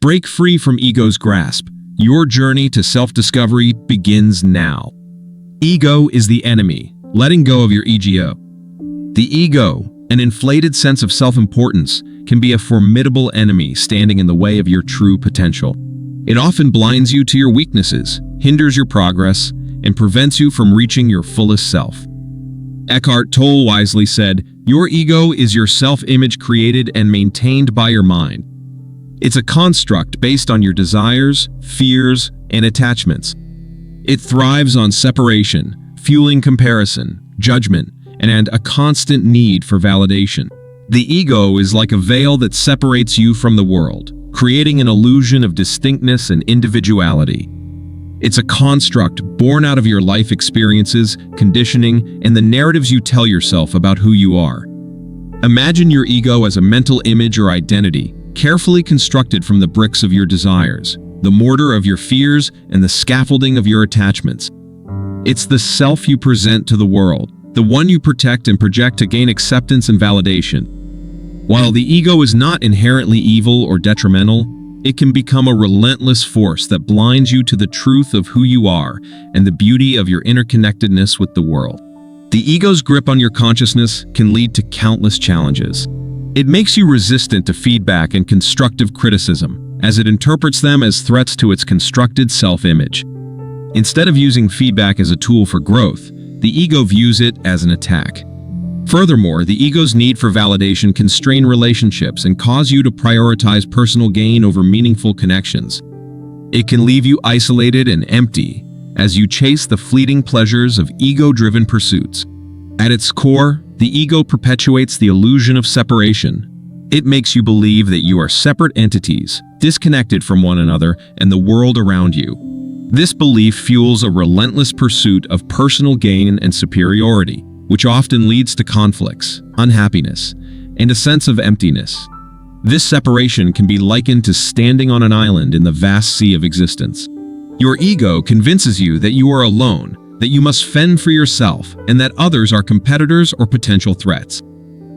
Break free from ego's grasp. Your journey to self-discovery begins now. Ego is the enemy. Letting go of your ego. The ego, an inflated sense of self-importance, can be a formidable enemy standing in the way of your true potential. It often blinds you to your weaknesses, hinders your progress, and prevents you from reaching your fullest self. Eckhart Tolle wisely said, "Your ego is your self-image created and maintained by your mind. It's a construct based on your desires, fears, and attachments. It thrives on separation, fueling comparison, judgment, and a constant need for validation. The ego is like a veil that separates you from the world, creating an illusion of distinctness and individuality. It's a construct born out of your life experiences, conditioning, and the narratives you tell yourself about who you are. Imagine your ego as a mental image or identity, carefully constructed from the bricks of your desires, the mortar of your fears, and the scaffolding of your attachments. It's the self you present to the world, the one you protect and project to gain acceptance and validation. While the ego is not inherently evil or detrimental, it can become a relentless force that blinds you to the truth of who you are and the beauty of your interconnectedness with the world. The ego's grip on your consciousness can lead to countless challenges. It makes you resistant to feedback and constructive criticism, as it interprets them as threats to its constructed self-image. Instead of using feedback as a tool for growth, the ego views it as an attack. Furthermore, the ego's need for validation can strain relationships and cause you to prioritize personal gain over meaningful connections. It can leave you isolated and empty as you chase the fleeting pleasures of ego-driven pursuits. At its core, the ego perpetuates the illusion of separation. It makes you believe that you are separate entities, disconnected from one another and the world around you. This belief fuels a relentless pursuit of personal gain and superiority, which often leads to conflicts, unhappiness, and a sense of emptiness. This separation can be likened to standing on an island in the vast sea of existence. Your ego convinces you that you are alone, that you must fend for yourself, and that others are competitors or potential threats.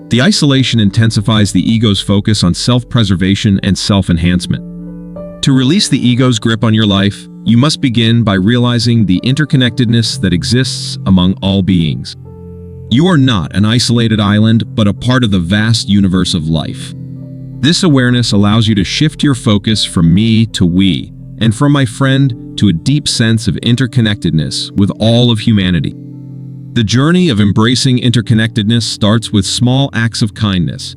The isolation intensifies the ego's focus on self-preservation and self-enhancement. To release the ego's grip on your life, you must begin by realizing the interconnectedness that exists among all beings. You are not an isolated island, but a part of the vast universe of life. This awareness allows you to shift your focus from me to we, and from my friend to a deep sense of interconnectedness with all of humanity. The journey of embracing interconnectedness starts with small acts of kindness.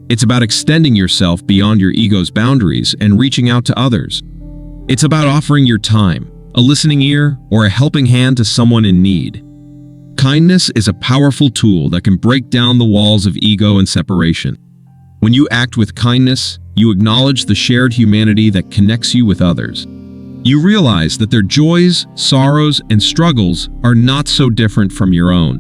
It's about extending yourself beyond your ego's boundaries and reaching out to others. It's about offering your time, a listening ear, or a helping hand to someone in need. Kindness is a powerful tool that can break down the walls of ego and separation. When you act with kindness, you acknowledge the shared humanity that connects you with others. You realize that their joys, sorrows, and struggles are not so different from your own.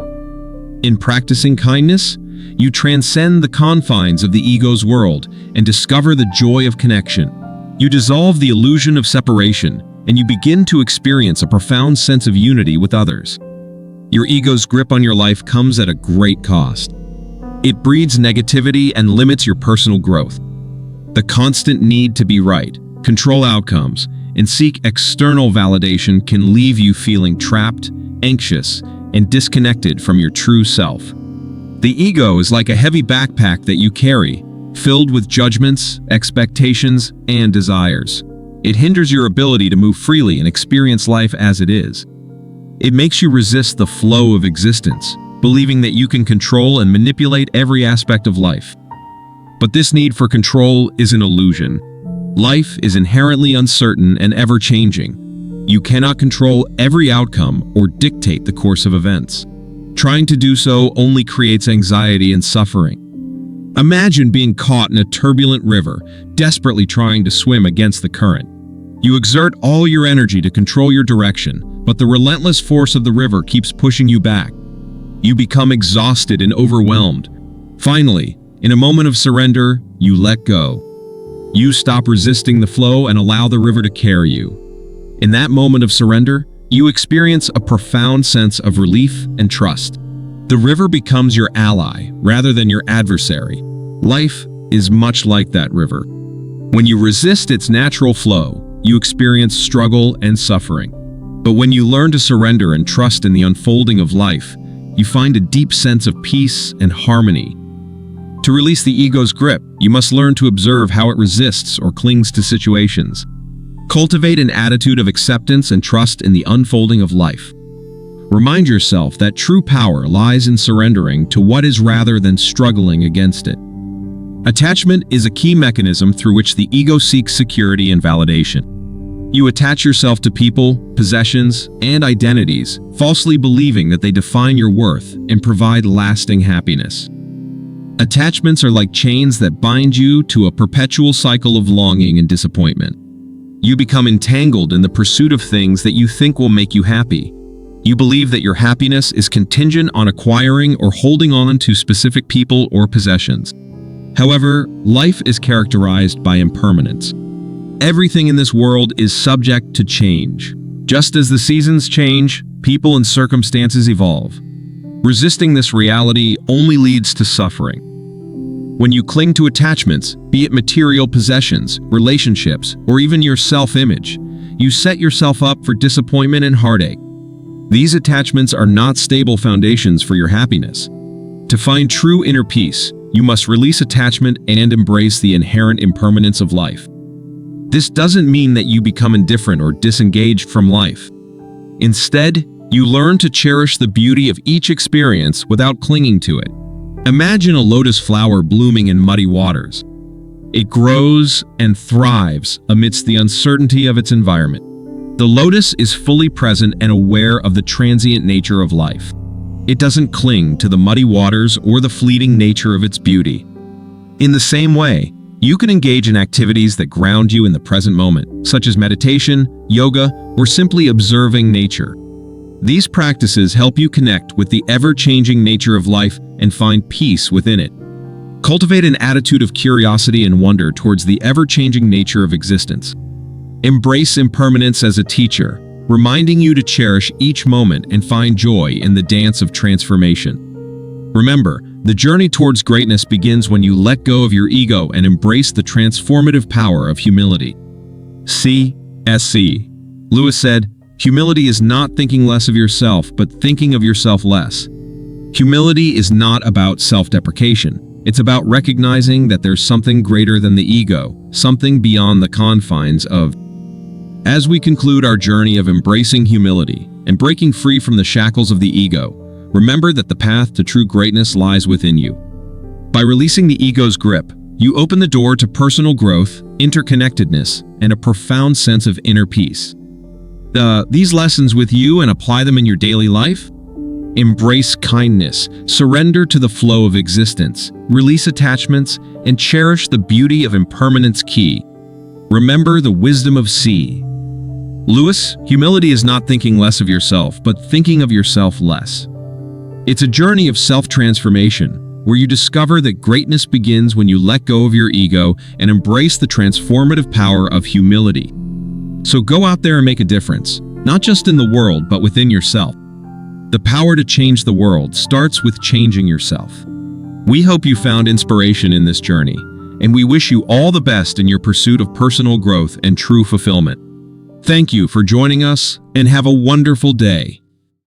In practicing kindness, you transcend the confines of the ego's world and discover the joy of connection. You dissolve the illusion of separation, and you begin to experience a profound sense of unity with others. Your ego's grip on your life comes at a great cost. It breeds negativity and limits your personal growth. The constant need to be right, control outcomes, and seek external validation can leave you feeling trapped, anxious, and disconnected from your true self. The ego is like a heavy backpack that you carry, filled with judgments, expectations, and desires. It hinders your ability to move freely and experience life as it is. It makes you resist the flow of existence, believing that you can control and manipulate every aspect of life. But this need for control is an illusion. Life is inherently uncertain and ever-changing. You cannot control every outcome or dictate the course of events. Trying to do so only creates anxiety and suffering. Imagine being caught in a turbulent river, desperately trying to swim against the current. You exert all your energy to control your direction, but the relentless force of the river keeps pushing you back. You become exhausted and overwhelmed. Finally, in a moment of surrender, you let go. You stop resisting the flow and allow the river to carry you. In that moment of surrender, you experience a profound sense of relief and trust. The river becomes your ally rather than your adversary. Life is much like that river. When you resist its natural flow, you experience struggle and suffering. But when you learn to surrender and trust in the unfolding of life, you find a deep sense of peace and harmony. To release the ego's grip, you must learn to observe how it resists or clings to situations. Cultivate an attitude of acceptance and trust in the unfolding of life. Remind yourself that true power lies in surrendering to what is rather than struggling against it. Attachment is a key mechanism through which the ego seeks security and validation. You attach yourself to people, possessions, and identities, falsely believing that they define your worth and provide lasting happiness. Attachments are like chains that bind you to a perpetual cycle of longing and disappointment. You become entangled in the pursuit of things that you think will make you happy. You believe that your happiness is contingent on acquiring or holding on to specific people or possessions. However, life is characterized by impermanence. Everything in this world is subject to change. Just as the seasons change, people and circumstances evolve. Resisting this reality only leads to suffering. When you cling to attachments, be it material possessions, relationships, or even your self-image, you set yourself up for disappointment and heartache. These attachments are not stable foundations for your happiness. To find true inner peace, you must release attachment and embrace the inherent impermanence of life. This doesn't mean that you become indifferent or disengaged from life. Instead, you learn to cherish the beauty of each experience without clinging to it. Imagine a lotus flower blooming in muddy waters. It grows and thrives amidst the uncertainty of its environment. The lotus is fully present and aware of the transient nature of life. It doesn't cling to the muddy waters or the fleeting nature of its beauty. In the same way, you can engage in activities that ground you in the present moment, such as meditation, yoga, or simply observing nature. These practices help you connect with the ever-changing nature of life and find peace within it. Cultivate an attitude of curiosity and wonder towards the ever-changing nature of existence. Embrace impermanence as a teacher, reminding you to cherish each moment and find joy in the dance of transformation. Remember, the journey towards greatness begins when you let go of your ego and embrace the transformative power of humility. C.S.C. Lewis said, "Humility is not thinking less of yourself, but thinking of yourself less." Humility is not about self-deprecation. It's about recognizing that there's something greater than the ego, something beyond the confines of. As we conclude our journey of embracing humility and breaking free from the shackles of the ego, remember that the path to true greatness lies within you. By releasing the ego's grip, you open the door to personal growth, interconnectedness, and a profound sense of inner peace. These lessons with you and apply them in your daily life? Embrace kindness, surrender to the flow of existence, release attachments, and cherish the beauty of impermanence. Key. Remember the wisdom of C. Lewis, humility is not thinking less of yourself, but thinking of yourself less. It's a journey of self-transformation, where you discover that greatness begins when you let go of your ego and embrace the transformative power of humility. So go out there and make a difference, not just in the world, but within yourself. The power to change the world starts with changing yourself. We hope you found inspiration in this journey, and we wish you all the best in your pursuit of personal growth and true fulfillment. Thank you for joining us, and have a wonderful day.